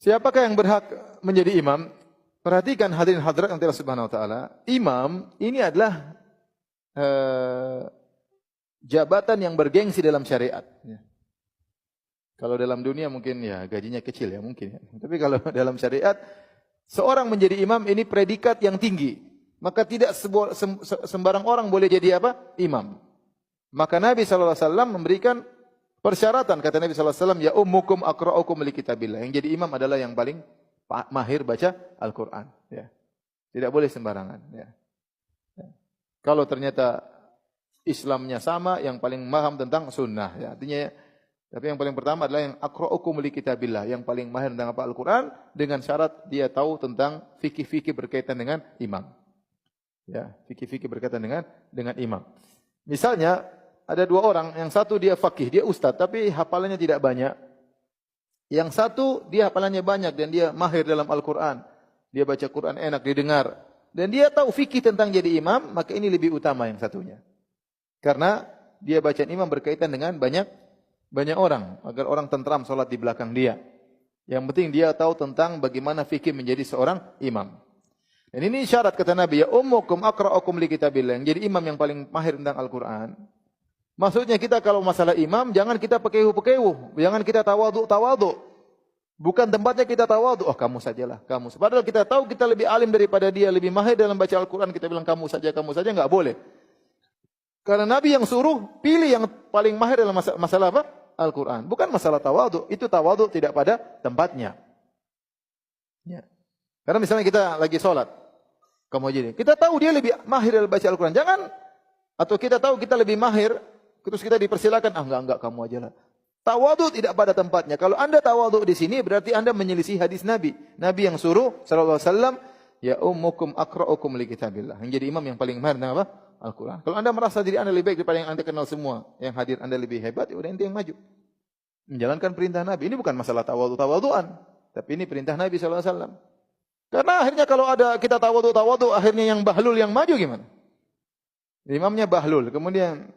Siapakah yang berhak menjadi imam? Perhatikan hadirin hadirat yang Allah Subhanahu wa taala. Imam ini adalah jabatan yang bergengsi dalam syariat. Kalau dalam dunia mungkin ya gajinya kecil ya mungkin. Tapi kalau dalam syariat seorang menjadi imam ini predikat yang tinggi. Maka tidak sembarang orang boleh jadi apa? Imam. Maka Nabi SAW memberikan persyaratan. Kata Nabi SAW, ya ummukum akra'ukum li kitabillah. Yang jadi imam adalah yang paling mahir baca Al-Quran. Ya. Tidak boleh sembarangan. Ya. Ya. Kalau ternyata Islamnya sama, yang paling paham tentang sunnah. Ya. Artinya, tapi yang paling pertama adalah yang akra'ukum li kitabillah. Yang paling mahir tentang apa Al-Quran. Dengan syarat dia tahu tentang fikih-fikih berkaitan dengan imam. Ya, fikih-fikih berkaitan dengan imam. Misalnya, ada dua orang, yang satu dia fakih, dia ustaz, tapi hafalannya tidak banyak. Yang satu dia hafalannya banyak dan dia mahir dalam Al-Quran. Dia baca Quran enak didengar. Dan dia tahu fikih tentang jadi imam, maka ini lebih utama yang satunya. Karena dia bacaan imam berkaitan dengan banyak orang, agar orang tentram sholat di belakang dia. Yang penting dia tahu tentang bagaimana fikih menjadi seorang imam. Dan ini syarat kata Nabi, ya ummukum akra'ukum li kitabillah. Yang jadi imam yang paling mahir tentang Al-Quran. Maksudnya kita kalau masalah imam, jangan kita pekewu-pekewu. Jangan kita tawadhu. Bukan tempatnya kita tawadhu. Oh kamu sajalah, kamu. Padahal kita tahu kita lebih alim daripada dia, lebih mahir dalam baca Al-Quran. Kita bilang kamu saja, enggak boleh. Karena Nabi yang suruh, pilih yang paling mahir dalam masalah apa? Al-Quran. Bukan masalah tawadhu. Itu tawadhu tidak pada tempatnya. Ya. Karena misalnya kita lagi sholat. Kamu jadi. Kita tahu dia lebih mahir dalam baca Al-Quran. Jangan. Atau kita tahu kita lebih mahir. Terus kita dipersilakan. Enggak, kamu aja lah. Tawadhu tidak pada tempatnya. Kalau anda tawadhu di sini, berarti anda menyelisih hadis Nabi. Nabi yang suruh, sallallahu alaihi wasallam, ya ummukum akra'ukum li kitabillah. Yang jadi imam yang paling mahir tentang apa? Al-Quran. Kalau anda merasa diri anda lebih baik daripada yang anda kenal semua. Yang hadir anda lebih hebat, ya udah ente yang maju. Menjalankan perintah Nabi. Ini bukan masalah tawadhu-tawadhuan. Tapi ini perintah Nabi sallallahu alaihi wasallam. Karena akhirnya kalau ada kita tawadhu, akhirnya yang bahlul yang maju gimana? Imamnya bahlul, kemudian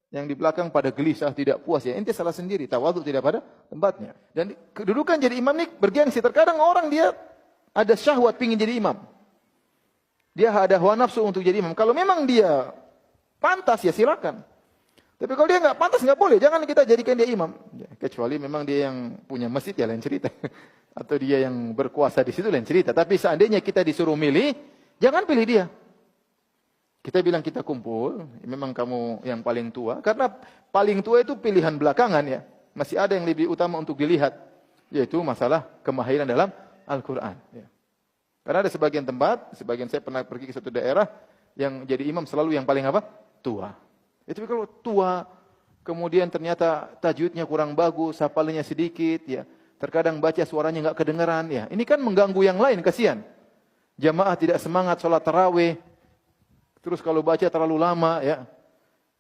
yang di belakang pada gelisah, tidak puas, ya ente salah sendiri, tawadhu tidak pada tempatnya. Dan kedudukan jadi imam ini bergengsi. Terkadang orang dia ada syahwat pingin jadi imam. Dia ada hawa nafsu untuk jadi imam. Kalau memang dia pantas ya silakan. Tapi kalau dia enggak pantas enggak boleh, jangan kita jadikan dia imam. Kecuali memang dia yang punya masjid ya lain cerita. Atau dia yang berkuasa di situ lain cerita. Tapi seandainya kita disuruh milih, jangan pilih dia. Kita bilang kita kumpul, memang kamu yang paling tua. Karena paling tua itu pilihan belakangan ya. Masih ada yang lebih utama untuk dilihat. Yaitu masalah kemahiran dalam Al-Quran. Ya. Karena ada sebagian tempat, sebagian saya pernah pergi ke satu daerah, yang jadi imam selalu yang paling apa? Tua. Tapi kalau tua, kemudian ternyata tajwidnya kurang bagus, hafalannya sedikit, ya. Terkadang baca suaranya enggak kedengaran, ya. Ini kan mengganggu yang lain, kasihan. Jamaah tidak semangat sholat tarawih. Terus kalau baca terlalu lama, ya.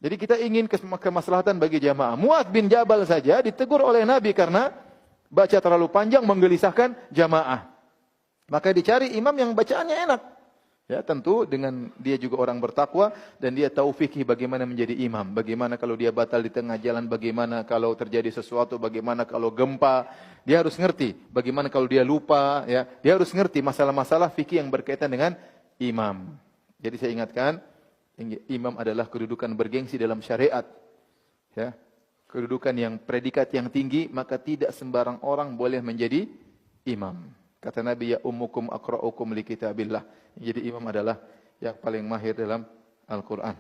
Jadi kita ingin kemaslahatan bagi jamaah. Mu'adz bin Jabal saja ditegur oleh Nabi karena baca terlalu panjang menggelisahkan jamaah. Maka dicari imam yang bacaannya enak. Ya, tentu dengan dia juga orang bertakwa dan dia tahu fikih bagaimana menjadi imam, bagaimana kalau dia batal di tengah jalan, bagaimana kalau terjadi sesuatu, bagaimana kalau gempa, dia harus ngerti. Bagaimana kalau dia lupa, ya, dia harus ngerti masalah-masalah fikih yang berkaitan dengan imam. Jadi saya ingatkan, imam adalah kedudukan bergengsi dalam syariat. Ya, kedudukan yang predikat yang tinggi, maka tidak sembarang orang boleh menjadi imam. Kata Nabi, ya ummukum akra'ukum li kitabillah. Jadi imam adalah yang paling mahir dalam Al-Quran.